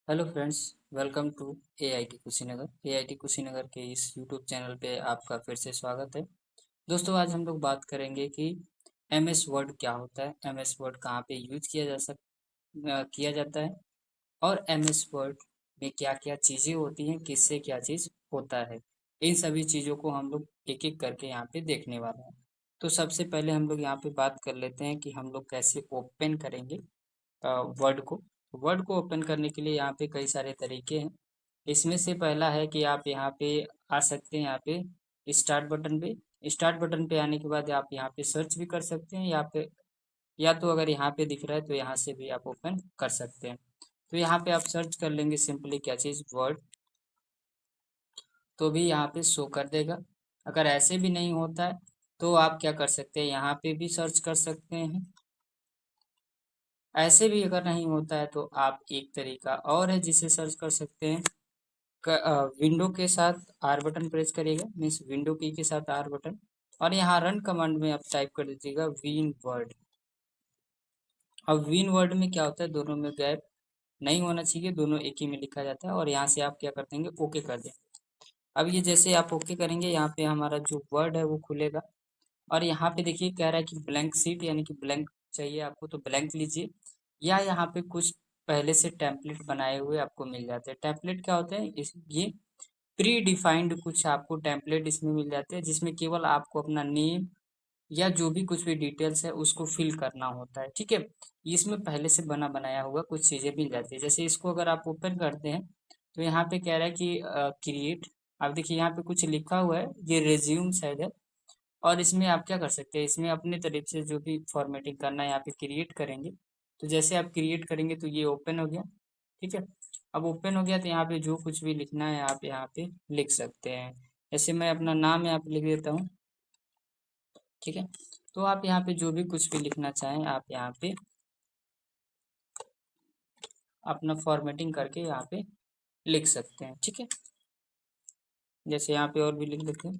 Hello friends, welcome to AIT Kushinagar. AIT Kushinagar के इस YouTube channel पे आपका फिर से स्वागत है। दोस्तों, आज हम लोग बात करेंगे कि एमएस वर्ड क्या होता है, एमएस वर्ड कहाँ पे यूज किया जाता है और एमएस वर्ड में क्या क्या चीज़ें होती हैं, किससे क्या चीज़ होता है। इन सभी चीज़ों को हम लोग एक एक करके यहाँ पे देखने वाले हैं। तो सबसे पहले हम लोग यहाँ पे बात कर लेते हैं कि हम लोग कैसे ओपन करेंगे वर्ड को। वर्ड को ओपन करने के लिए यहाँ पे कई सारे तरीके हैं। इसमें से पहला है कि आप यहाँ पे आ सकते हैं, यहाँ पे स्टार्ट बटन पे आने के बाद आप यहाँ पे सर्च भी कर सकते हैं। या तो अगर यहाँ पे दिख रहा है तो यहाँ से भी आप ओपन कर सकते हैं। तो यहाँ पे आप सर्च कर लेंगे सिंपली क्या चीज़, वर्ड, तो भी यहाँ पे शो कर देगा। अगर ऐसे भी नहीं होता है तो आप क्या कर सकते हैं, यहाँ पे भी सर्च कर सकते हैं। ऐसे भी अगर नहीं होता है तो आप एक तरीका और है जिसे सर्च कर सकते हैं। विंडो के साथ आर बटन प्रेस करिएगा, मीन्स विंडो की के साथ आर बटन, और यहाँ रन कमांड में आप टाइप कर दीजिएगा विन वर्ड। अब विन वर्ड में क्या होता है, दोनों में गैप नहीं होना चाहिए, दोनों एक ही में लिखा जाता है। और यहाँ से आप क्या कर देंगे, ओके कर देंगे। अब ये जैसे आप ओके करेंगे, यहाँ पे हमारा जो वर्ड है वो खुलेगा। और यहाँ पे देखिए कह रहा है कि ब्लैंक सीट, यानी कि ब्लैंक चाहिए आपको तो ब्लैंक लीजिए, या यहाँ पे कुछ पहले से टेम्पलेट बनाए हुए आपको मिल जाते हैं। टेम्पलेट क्या होते हैं, ये प्री डिफाइंड कुछ आपको टेम्पलेट इसमें मिल जाते हैं, जिसमें केवल आपको अपना नेम या जो भी कुछ भी डिटेल्स है उसको फिल करना होता है। ठीक है, इसमें पहले से बना बनाया हुआ कुछ चीज़ें मिल जाती है। जैसे इसको अगर आप ओपन करते हैं तो यहाँ पे कह रहा है कि क्रिएट। आप देखिए यहाँ पे कुछ लिखा हुआ है, ये रेज्यूम शायद है। और इसमें आप क्या कर सकते हैं, इसमें अपने तरफ से जो भी फॉर्मेटिंग करना है यहाँ पे क्रिएट करेंगे। तो जैसे आप क्रिएट करेंगे तो ये ओपन हो गया। ठीक है, अब ओपन हो गया तो यहाँ पे जो कुछ भी लिखना है आप यहाँ पे लिख सकते हैं। जैसे मैं अपना नाम यहाँ पे लिख देता हूँ। ठीक है, तो आप यहाँ पे जो भी कुछ भी लिखना चाहें आप यहाँ पे अपना फॉर्मेटिंग करके यहाँ पे लिख सकते हैं। ठीक है, जैसे यहाँ पे और भी लिख देते हैं।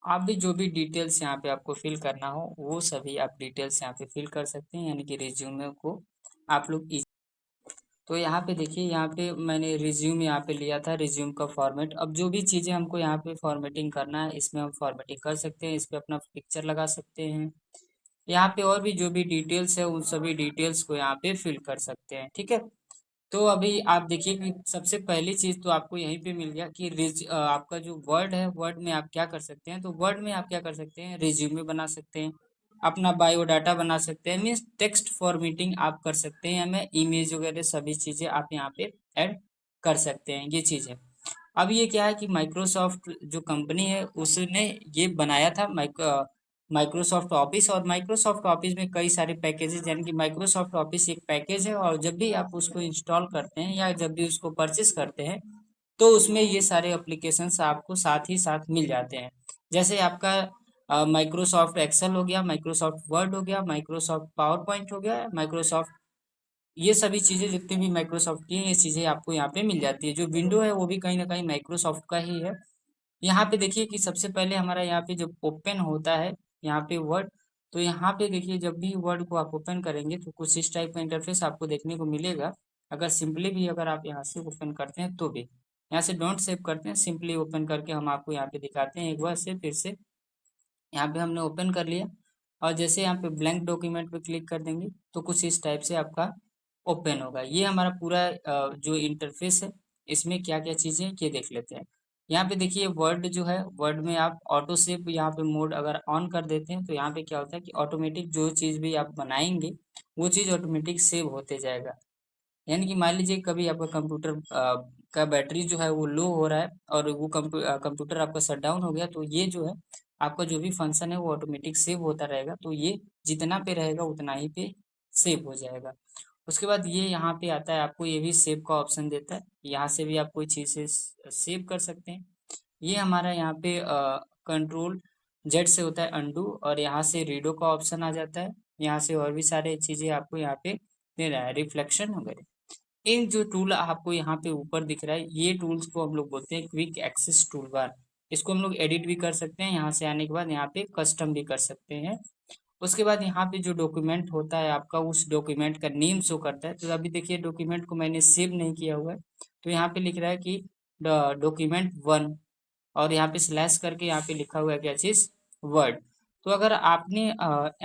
आप भी जो भी डिटेल्स यहाँ पे आपको फिल करना हो वो सभी आप डिटेल्स यहाँ पे फिल कर सकते हैं, यानी कि रिज्यूमे को आप लोग तो यहाँ पे देखिए, यहाँ पे मैंने रिज्यूम यहाँ पे लिया था, रिज्यूम का फॉर्मेट। अब जो भी चीज़ें हमको यहाँ पे फॉर्मेटिंग करना है इसमें हम फॉर्मेटिंग कर सकते हैं, इस पे अपना पिक्चर लगा सकते हैं। यहाँ पे और भी जो भी डिटेल्स है उन सभी डिटेल्स को यहाँ पे फिल कर सकते हैं। ठीक है, तो अभी आप देखिए कि सबसे पहली चीज तो आपको यहीं पे मिल गया कि आपका जो वर्ड है, वर्ड में आप क्या कर सकते हैं, तो वर्ड में आप क्या कर सकते हैं, रिज्यूमे बना सकते हैं, अपना बायोडाटा बना सकते हैं, मीन्स टेक्स्ट फॉर्मेटिंग आप कर सकते हैं, हमें इमेज वगैरह सभी चीजें आप यहाँ पे ऐड कर सकते हैं, ये चीज है। अब ये क्या है कि माइक्रोसॉफ्ट जो कंपनी है उसने ये बनाया था माइक्रोसॉफ्ट ऑफिस, और माइक्रोसॉफ्ट ऑफिस में कई सारे पैकेजेस, यानी कि माइक्रोसॉफ्ट ऑफिस एक पैकेज है, और जब भी आप उसको इंस्टॉल करते हैं या जब भी उसको परचेस करते हैं तो उसमें ये सारे एप्लीकेशंस आपको साथ ही साथ मिल जाते हैं। जैसे आपका माइक्रोसॉफ्ट एक्सेल हो गया, माइक्रोसॉफ्ट वर्ड हो गया, माइक्रोसॉफ्ट पावर पॉइंट हो गया, माइक्रोसॉफ्ट, ये सभी चीज़ें जितनी भी माइक्रोसॉफ्ट की हैं ये चीज़ें आपको यहाँ पे मिल जाती है। जो विंडो है वो भी कहीं ना कहीं माइक्रोसॉफ्ट का ही है। यहाँ पे देखिए कि सबसे पहले हमारा यहाँ पे जब ओपन होता है यहाँ पे वर्ड, तो यहाँ पे देखिए जब भी वर्ड को आप ओपन करेंगे तो कुछ इस टाइप का इंटरफेस आपको देखने को मिलेगा। अगर सिंपली भी अगर आप यहाँ से ओपन करते हैं तो भी, यहाँ से डोंट सेव करते हैं, सिंपली ओपन करके हम आपको यहाँ पे दिखाते हैं एक बार से फिर से। यहाँ पे हमने ओपन कर लिया, और जैसे यहाँ पे ब्लैंक डॉक्यूमेंट पे क्लिक कर देंगे तो कुछ इस टाइप से आपका ओपन होगा। ये हमारा पूरा जो इंटरफेस है, इसमें क्या क्या चीज़ें हैं ये देख लेते हैं। यहाँ पे देखिए वर्ड जो है, वर्ड में आप ऑटो सेव यहाँ पे मोड अगर ऑन कर देते हैं तो यहाँ पे क्या होता है कि ऑटोमेटिक जो चीज़ भी आप बनाएंगे वो चीज़ ऑटोमेटिक सेव होते जाएगा। यानी कि मान लीजिए कभी आपका कंप्यूटर का बैटरी जो है वो लो हो रहा है और वो कंप्यूटर आपका शट डाउन हो गया, तो ये जो है आपका जो भी फंक्शन है वो ऑटोमेटिक सेव होता रहेगा, तो ये जितना पे रहेगा उतना ही पे सेव हो जाएगा। उसके बाद ये यहाँ पे आता है, आपको ये भी सेव का ऑप्शन देता है, यहाँ से भी आप कोई चीज़ से सेव कर सकते हैं। ये हमारा यहाँ पे कंट्रोल जेड से होता है अंडू, और यहाँ से रीडो का ऑप्शन आ जाता है। यहाँ से और भी सारे चीज़ें आपको यहाँ पे दे रहा है, रिफ्लेक्शन वगैरह। इन जो टूल आपको यहाँ पे ऊपर दिख रहा है, ये टूल्स को हम लोग बोलते हैं क्विक एक्सेस टूल बार। इसको हम लोग एडिट भी कर सकते हैं, यहाँ से आने के बाद यहाँ पे कस्टम भी कर सकते हैं। उसके बाद यहाँ पे जो डॉक्यूमेंट होता है आपका, उस डॉक्यूमेंट का नेम शो करता है। तो अभी देखिए डॉक्यूमेंट को मैंने सेव नहीं किया हुआ है, तो यहाँ पे लिख रहा है कि डॉक्यूमेंट 1, और यहाँ पे स्लैश करके यहाँ पे लिखा हुआ है क्या चीज़, वर्ड। तो अगर आपने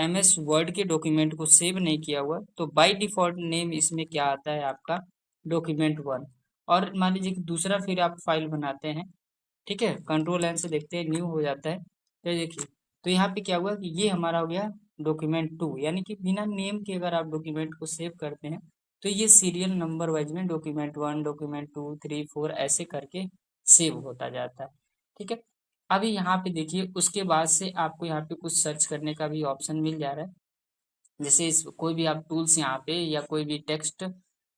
MS वर्ड के डॉक्यूमेंट को सेव नहीं किया हुआ तो बाय डिफॉल्ट नेम इसमें क्या आता है आपका, डॉक्यूमेंट 1। और मान लीजिए कि दूसरा फिर आप फाइल बनाते हैं, ठीक है, कंट्रोल एन से देखते हैं, न्यू हो जाता है। तो देखिए, तो यहाँ पे क्या हुआ कि ये हमारा हो गया डॉक्यूमेंट 2, यानी कि बिना नेम के अगर आप डॉक्यूमेंट को सेव करते हैं तो ये सीरियल नंबर वाइज में डॉक्यूमेंट 1, डॉक्यूमेंट 2, 3, 4 ऐसे करके सेव होता जाता है, ठीक है। अभी यहाँ पे देखिए, उसके बाद से आपको यहाँ पे कुछ सर्च करने का भी ऑप्शन मिल जा रहा है। जैसे इस कोई भी आप टूल्स यहाँ पे या कोई भी टेक्स्ट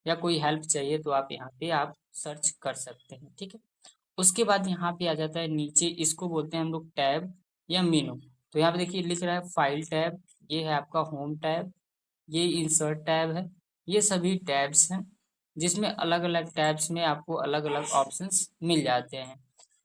या कोई हेल्प चाहिए तो आप यहाँ पे आप सर्च कर सकते हैं, ठीक है। उसके बाद यहाँ पे आ जाता है नीचे, इसको बोलते हैं हम लोग टैब या मेनू। तो यहाँ पे देखिए लिख रहा है फाइल टैब, ये है आपका होम टैब, ये इंसर्ट टैब है। ये सभी टैब्स हैं जिसमें अलग अलग टैब्स में आपको अलग अलग ऑप्शंस मिल जाते हैं।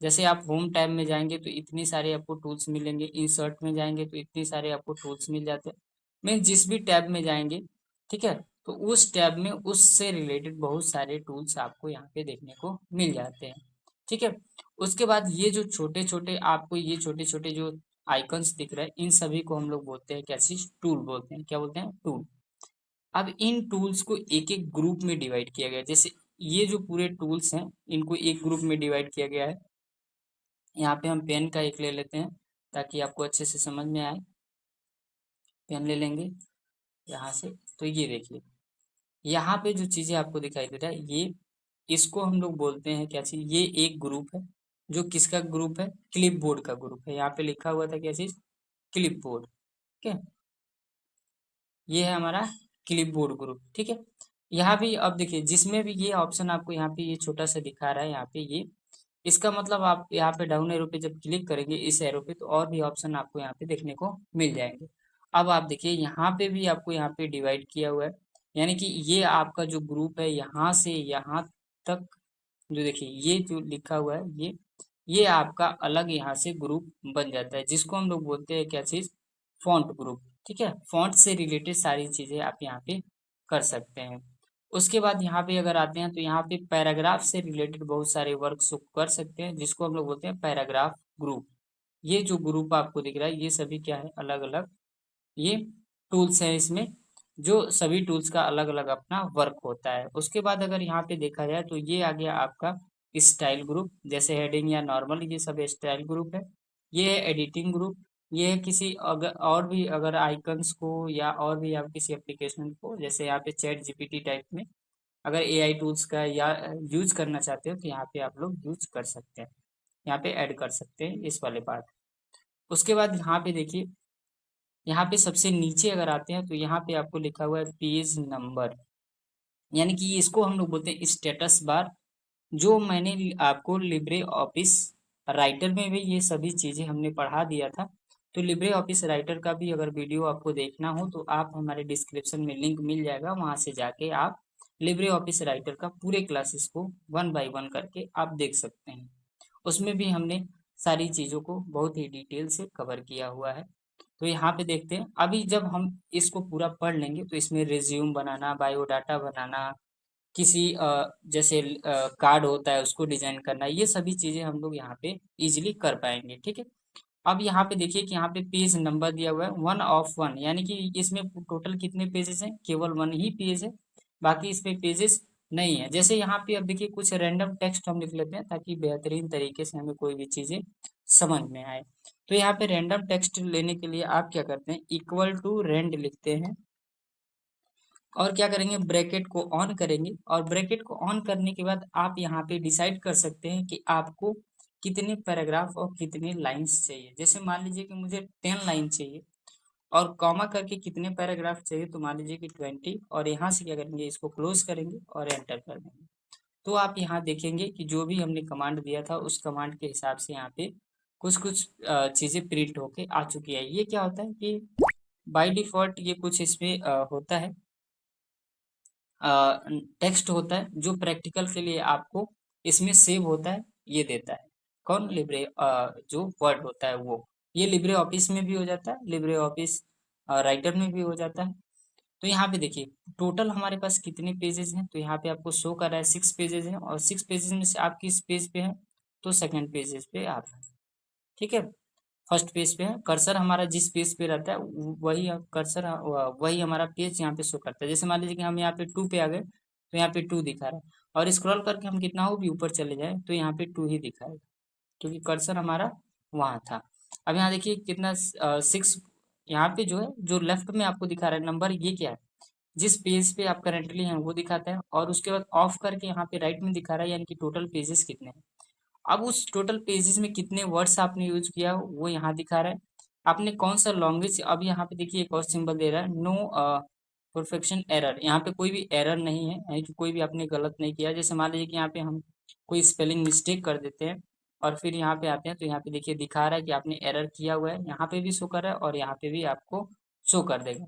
जैसे आप होम टैब में जाएंगे तो इतनी सारे आपको टूल्स मिलेंगे, इंसर्ट में जाएंगे तो इतनी सारे आपको टूल्स मिल जाते हैं। मैं जिस भी टैब में जाएंगे, ठीक है, तो उस टैब में उससे रिलेटेड बहुत सारे टूल्स आपको यहाँ पे देखने को मिल जाते हैं, ठीक है। उसके बाद ये जो छोटे छोटे आपको ये छोटे छोटे जो आइकन्स दिख रहे हैं, इन सभी को हम लोग बोलते हैं क्या चीज, टूल बोलते हैं। क्या बोलते हैं, टूल। अब इन टूल्स को एक एक ग्रुप में डिवाइड किया गया है। जैसे ये जो पूरे टूल्स हैं इनको एक ग्रुप में डिवाइड किया गया है। यहाँ पे हम पेन का एक ले लेते हैं ताकि आपको अच्छे से समझ में आए। पेन ले लेंगे यहाँ से, तो ये देखिए यहाँ पे जो चीजें आपको दिखाई दे रहा है, ये इसको हम लोग बोलते हैं क्या चीज, ये एक ग्रुप है। जो किसका ग्रुप है, क्लिप बोर्ड का ग्रुप है। यहाँ पे लिखा हुआ था क्या चीज, क्लिप बोर्ड, ठीक है। ये है हमारा क्लिप बोर्ड ग्रुप, ठीक है। यहाँ भी अब देखिए, जिसमें भी ये ऑप्शन आपको यहाँ पे ये छोटा सा दिखा रहा है, यहाँ पे ये, इसका मतलब आप यहाँ पे डाउन एरो पे जब क्लिक करेंगे इस एरो पे, तो और भी ऑप्शन आपको यहाँ पे देखने को मिल जाएंगे। अब आप देखिए यहाँ पे भी आपको यहाँ पे डिवाइड किया हुआ है, यानी कि ये आपका जो ग्रुप है यहाँ से यहाँ तक, जो देखिए ये जो लिखा हुआ है, ये आपका अलग यहाँ से ग्रुप बन जाता है, जिसको हम लोग बोलते हैं क्या चीज, फॉन्ट ग्रुप, ठीक है। फॉन्ट से रिलेटेड सारी चीजें आप यहाँ पे कर सकते हैं। उसके बाद यहाँ पे अगर आते हैं तो यहाँ पे पैराग्राफ से रिलेटेड बहुत सारे वर्क कर सकते हैं, जिसको हम लोग बोलते हैं पैराग्राफ ग्रुप। ये जो ग्रुप आपको दिख रहा है, ये सभी क्या है, अलग अलग ये टूल्स हैं इसमें, जो सभी टूल्स का अलग अलग अपना वर्क होता है। उसके बाद अगर यहाँ पे देखा जाए तो ये आ गया आपका स्टाइल ग्रुप, जैसे हेडिंग या नॉर्मल, ये सब स्टाइल ग्रुप है। ये है एडिटिंग ग्रुप, ये है किसी अगर और भी अगर आइकन्स को या और भी आप किसी एप्लीकेशन को, जैसे यहाँ पे चैट जीपीटी टाइप में अगर AI टूल्स का या यूज करना चाहते हो तो यहाँ पे आप लोग यूज कर सकते हैं, यहाँ पे ऐड कर सकते हैं इस वाले पार्ट। उसके बाद यहाँ पे देखिए, यहाँ पे सबसे नीचे अगर आते हैं तो यहाँ पे आपको लिखा हुआ है पेज नंबर, यानी कि इसको हम लोग बोलते हैं स्टेटस बार। जो मैंने आपको लिब्रे ऑफिस राइटर में भी ये सभी चीजें हमने पढ़ा दिया था। तो लिब्रे ऑफिस राइटर का भी अगर वीडियो आपको देखना हो तो आप हमारे डिस्क्रिप्शन में लिंक मिल जाएगा, वहां से जाके आप लिब्रे ऑफिस राइटर का पूरे क्लासेस को 1 बाय 1 करके आप देख सकते हैं। उसमें भी हमने सारी चीजों को बहुत ही डिटेल से कवर किया हुआ है। तो यहाँ पे देखते हैं, अभी जब हम इसको पूरा पढ़ लेंगे तो इसमें रिज्यूम बनाना, बायोडाटा बनाना, किसी जैसे कार्ड होता है उसको डिजाइन करना, ये सभी चीजें हम लोग यहाँ पे इजीली कर पाएंगे, ठीक है। अब यहाँ पे देखिए कि यहाँ पे पेज नंबर दिया हुआ है 1 of 1, यानी कि इसमें टोटल कितने पेजेस हैं, केवल 1 ही पेज है, बाकी इसमें पेजेस नहीं है। जैसे यहाँ पे अब देखिए कुछ रैंडम टेक्स्ट हम लिख लेते हैं ताकि बेहतरीन तरीके से हमें कोई भी चीजें समझ में आए। तो यहाँ पे रैंडम टेक्स्ट लेने के लिए आप क्या करते हैं, इक्वल टू रेंड लिखते हैं, और क्या करेंगे, ब्रैकेट को ऑन करेंगे, और ब्रैकेट को ऑन करने के बाद आप यहाँ पे डिसाइड कर सकते हैं कि आपको कितने पैराग्राफ और कितने लाइंस चाहिए। जैसे मान लीजिए कि मुझे 10 लाइन चाहिए, और कॉमा करके कितने पैराग्राफ चाहिए, तो मान लीजिए कि 20, और यहाँ से क्या करेंगे, इसको क्लोज करेंगे और एंटर कर देंगे। तो आप यहाँ देखेंगे कि जो भी हमने कमांड दिया था उस कमांड के हिसाब से यहाँ पे कुछ कुछ चीजें प्रिंट होके आ चुकी है। ये क्या होता है कि बाय डिफॉल्ट ये कुछ इसमें होता है, टेक्स्ट होता है जो प्रैक्टिकल के लिए आपको इसमें सेव होता है, ये देता है कौन, लिब्रे जो वर्ड होता है वो। ये लिब्रे ऑफिस में भी हो जाता है, लिब्रे ऑफिस राइटर में भी हो जाता है। तो यहाँ पे देखिए टोटल हमारे पास कितने पेजेस हैं, तो यहाँ पे आपको शो कर रहा है 6 पेजेस हैं, और 6 पेजेस में से आप किस पेज पे हैं, तो सेकंड पेजेस पे आप हैं। ठीक है, फर्स्ट पेज पे है, कर्सर हमारा जिस पेज पे रहता है वही कर्सर वही हमारा पेज यहाँ पे शो करता है। जैसे मान लीजिए कि हम यहाँ पे 2 पे आ गए, तो यहाँ पे 2 दिखा रहा है, और स्क्रॉल करके हम कितना हो भी ऊपर चले जाए तो यहाँ पे 2 ही दिखाएगा, क्योंकि कर्सर हमारा वहाँ था। अब यहाँ देखिए कितना 6, यहाँ पे जो है जो लेफ्ट में आपको दिखा रहा है नंबर, ये क्या है, जिस पेज पे आप करेंटली हैं वो दिखाता है, और उसके बाद ऑफ करके यहाँ पे राइट में दिखा रहा है, यानी कि टोटल पेजेस कितने हैं। अब उस टोटल पेजेस में कितने वर्ड्स आपने यूज किया वो यहाँ दिखा रहा है। आपने कौन सा लैंग्वेज, अब यहाँ पे देखिए एक और सिंबल दे रहा है, नो परफेक्शन एरर, यहाँ पे कोई भी एरर नहीं है, यानी कि कोई भी आपने गलत नहीं किया। जैसे मान लीजिए कि यहाँ पे हम कोई स्पेलिंग मिस्टेक कर देते हैं और फिर यहाँ पे आते हैं, तो यहाँ पे देखिए दिखा रहा है कि आपने एरर किया हुआ है, यहाँ पे भी शो कर रहा है और यहाँ पे भी आपको शो कर देगा।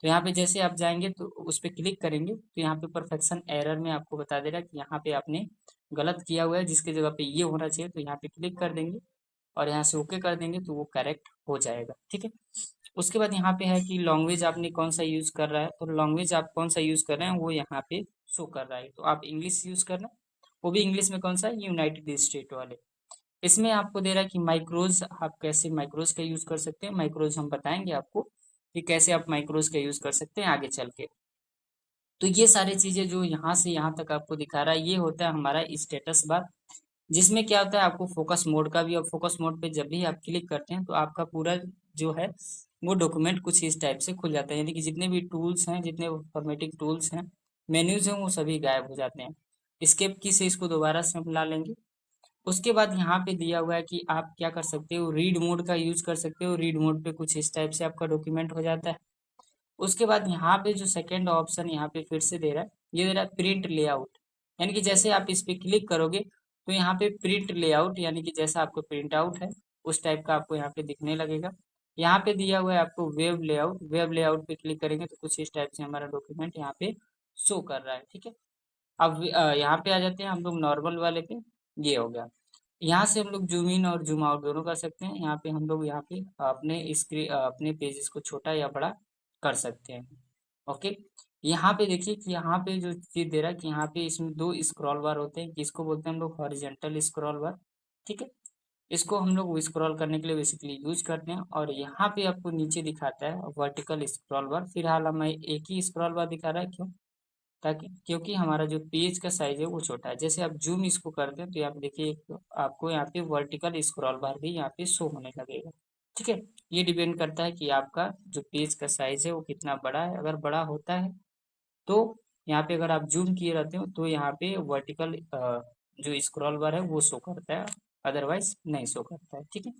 तो यहाँ पे जैसे आप जाएंगे तो उस पर क्लिक करेंगे तो यहाँ पे परफेक्शन एरर में आपको बता दे रहा है कि यहाँ पे आपने गलत किया हुआ है, जिसकी जगह पे ये होना चाहिए, तो यहाँ पे क्लिक कर देंगे और यहाँ से ओके कर देंगे तो वो करेक्ट हो जाएगा। ठीक है, उसके बाद यहाँ पे है कि लैंग्वेज आपने कौन सा यूज कर रहा है, तो लैंग्वेज आप कौन सा यूज कर रहे हैं वो यहाँ पे शो कर रहा है, तो आप इंग्लिश यूज कर रहे हैं, वो भी इंग्लिश में कौन सा, यूनाइटेड स्टेट वाले। इसमें आपको दे रहा है कि माइक्रोज, आप कैसे माइक्रोज का यूज कर सकते हैं, माइक्रोज हम बताएंगे आपको कि कैसे आप माइक्रोज का यूज कर सकते हैं आगे चल के। तो ये सारी चीजें जो यहाँ से यहाँ तक आपको दिखा रहा है, ये होता है हमारा स्टेटस बार, जिसमें क्या होता है आपको फोकस मोड का भी, और फोकस मोड पे जब भी आप क्लिक करते हैं तो आपका पूरा जो है वो डॉक्यूमेंट कुछ इस टाइप से खुल जाता है, यानी कि जितने भी टूल्स हैं, जितने फॉर्मेटिंग टूल्स हैं, मेन्यूज हैं, वो सभी गायब हो जाते हैं। स्केप की से इसको दोबारा से हम ला लेंगे। उसके बाद यहाँ पे दिया हुआ है कि आप क्या कर सकते हो, रीड मोड का यूज कर सकते हो, रीड मोड पे कुछ इस टाइप से आपका डॉक्यूमेंट हो जाता है। उसके बाद यहाँ पे जो सेकेंड ऑप्शन यहाँ पे फिर से दे रहा है, ये दे रहा है प्रिंट लेआउट, यानी कि जैसे आप इस पे क्लिक करोगे तो यहाँ पे प्रिंट लेआउट, यानी कि जैसा आपको प्रिंट आउट है उस टाइप का आपको यहाँ पे दिखने लगेगा। यहाँ पे दिया हुआ है आपको वेब लेआउट, वेब लेआउट पे क्लिक करेंगे तो कुछ इस टाइप से हमारा डॉक्यूमेंट यहाँ पे शो कर रहा है। ठीक है, अब यहाँ पे आ जाते हैं हम लोग नॉर्मल वाले पे, ये हो गया। यहाँ से हम लोग जूम इन और जूम आउट दोनों कर सकते हैं। यहाँ पे हम लोग यहाँ पे अपने स्क्रीन अपने पेजेस को छोटा या बड़ा कर सकते हैं। ओके, यहाँ पे देखिए कि यहाँ पे जो चीज दे रहा है कि यहाँ पे इसमें 2 स्क्रॉल बार होते हैं, किसको बोलते हैं हम लोग, हॉरिजेंटल स्क्रॉल बार। ठीक है, इसको हम लोग स्क्रॉल करने के लिए बेसिकली यूज करते हैं, और यहाँ पे आपको नीचे दिखाता है वर्टिकल स्क्रॉल बार। फिलहाल हमें एक ही स्क्रॉल बार दिखा रहा है, क्यों, ताकि क्योंकि हमारा जो पेज का साइज है वो छोटा है। जैसे आप जूम इसको करते हैं तो यहाँ पे देखिए आपको यहाँ पे वर्टिकल स्क्रॉल बार भी यहाँ पे शो होने लगेगा। ठीक है, ये डिपेंड करता है कि आपका जो पेज का साइज है वो कितना बड़ा है। अगर बड़ा होता है तो यहाँ पे अगर आप जूम किए रहते हो तो यहाँ पे वर्टिकल जो स्क्रॉल बार है वो शो करता है, अदरवाइज नहीं शो करता है। ठीक है,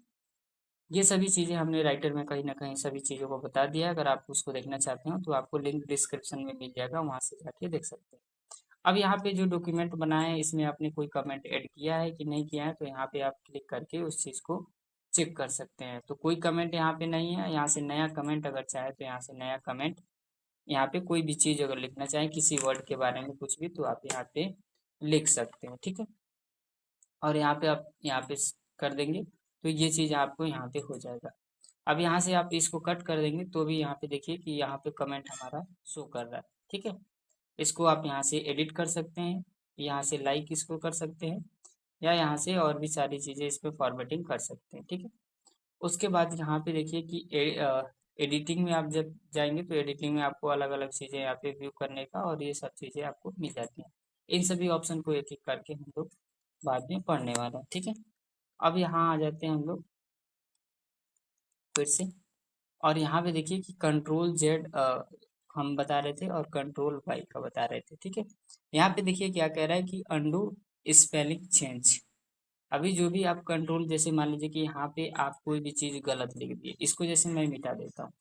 ये सभी चीज़ें हमने राइटर में कहीं ना कहीं सभी चीज़ों को बता दिया है। अगर आप उसको देखना चाहते हो तो आपको लिंक डिस्क्रिप्शन में मिल जाएगा, वहाँ से जाके देख सकते हैं। अब यहाँ पे जो डॉक्यूमेंट बनाया है इसमें आपने कोई कमेंट ऐड किया है कि नहीं किया है, तो यहाँ पे आप क्लिक करके उस चीज़ को चेक कर सकते हैं। तो कोई कमेंट यहाँ पे नहीं है, यहाँ से नया कमेंट अगर चाहे तो यहाँ से नया कमेंट, यहाँ पे कोई भी चीज़ अगर लिखना चाहे किसी वर्ड के बारे में कुछ भी, तो आप यहाँ पे लिख सकते हैं। ठीक है, और यहाँ पे आप यहाँ पे कर देंगे तो ये चीज़ आपको यहाँ पे हो जाएगा। अब यहाँ से आप इसको कट कर देंगे तो भी यहाँ पे देखिए कि यहाँ पे कमेंट हमारा शो कर रहा है। ठीक है, इसको आप यहाँ से एडिट कर सकते हैं, यहाँ से लाइक इसको कर सकते हैं, या यहाँ से और भी सारी चीज़ें इस पर फॉर्मेटिंग कर सकते हैं। ठीक है, उसके बाद यहाँ पे देखिए कि एडिटिंग में आप जब जाएंगे तो एडिटिंग में आपको अलग अलग चीज़ें यहाँ पे व्यू करने का और ये सब चीज़ें आपको मिल जाती हैं। इन सभी ऑप्शन को एक एक करके हम लोग बाद में पढ़ने वाले हैं। ठीक है, अब यहाँ आ जाते हैं हम लोग फिर से, और यहाँ पे देखिए कि कंट्रोल जेड हम बता रहे थे और कंट्रोल वाई का बता रहे थे। ठीक है, यहाँ पे देखिए क्या कह रहा है कि अंडू स्पेलिंग चेंज। अभी जो भी आप कंट्रोल, जैसे मान लीजिए कि यहाँ पे आप कोई भी चीज़ गलत लिख दिए, इसको जैसे मैं मिटा देता हूँ।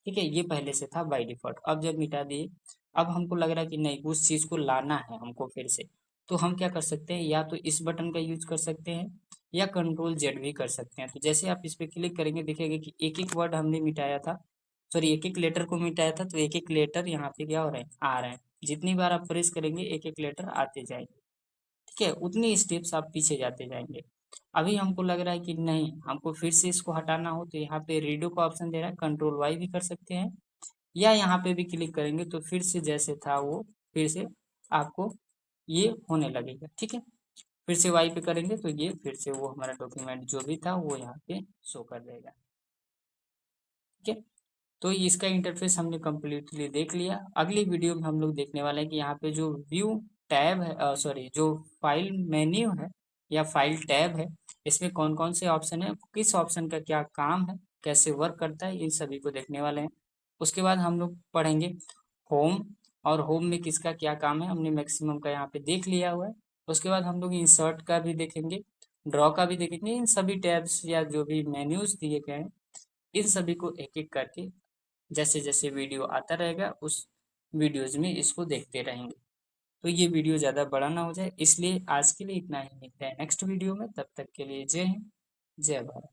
ठीक है, ये पहले से था बाय डिफॉल्ट, अब जब मिटा दिए, अब हमको लग रहा है कि नहीं उस चीज़ को लाना है हमको फिर से, तो हम क्या कर सकते हैं, या तो इस बटन का यूज कर सकते हैं या कंट्रोल जेड भी कर सकते हैं। तो जैसे आप इस पे क्लिक करेंगे दिखेगा कि एक एक वर्ड हमने मिटाया था, सॉरी एक एक लेटर को मिटाया था, तो एक एक लेटर यहाँ पे क्या हो रहे हैं, आ रहे हैं। जितनी बार आप प्रेस करेंगे एक एक लेटर आते जाएंगे। ठीक है, उतनी स्टेप्स आप पीछे जाते जाएंगे। अभी हमको लग रहा है कि नहीं हमको फिर से इसको हटाना हो, तो यहाँ पे रीडो का ऑप्शन दे रहा है, कंट्रोल वाई भी कर सकते हैं या यहाँ पे भी क्लिक करेंगे तो फिर से जैसे था वो फिर से आपको ये होने लगेगा। ठीक है, फिर से वाई पे करेंगे तो ये फिर से वो हमारा डॉक्यूमेंट जो भी था वो यहाँ पे शो कर देगा। ठीक है, तो इसका इंटरफेस हमने कम्प्लीटली देख लिया। अगली वीडियो में हम लोग देखने वाले हैं कि यहाँ पे जो व्यू टैब है, सॉरी जो फाइल मेन्यू है या फाइल टैब है, इसमें कौन कौन से ऑप्शन है, किस ऑप्शन का क्या काम है, कैसे वर्क करता है, इन सभी को देखने वाले हैं। उसके बाद हम लोग पढ़ेंगे होम, और होम में किसका क्या काम है हमने मैक्सिमम का यहाँ पे देख लिया हुआ है। उसके बाद हम लोग इंसर्ट का भी देखेंगे, ड्रॉ का भी देखेंगे। इन सभी टैब्स या जो भी मेन्यूज दिए गए हैं इन सभी को एक एक करके जैसे जैसे वीडियो आता रहेगा उस वीडियोज में इसको देखते रहेंगे। तो ये वीडियो ज़्यादा बड़ा ना हो जाए, इसलिए आज के लिए इतना ही। मिलते हैं नेक्स्ट वीडियो में, तब तक के लिए जय हिंद, जय भारत।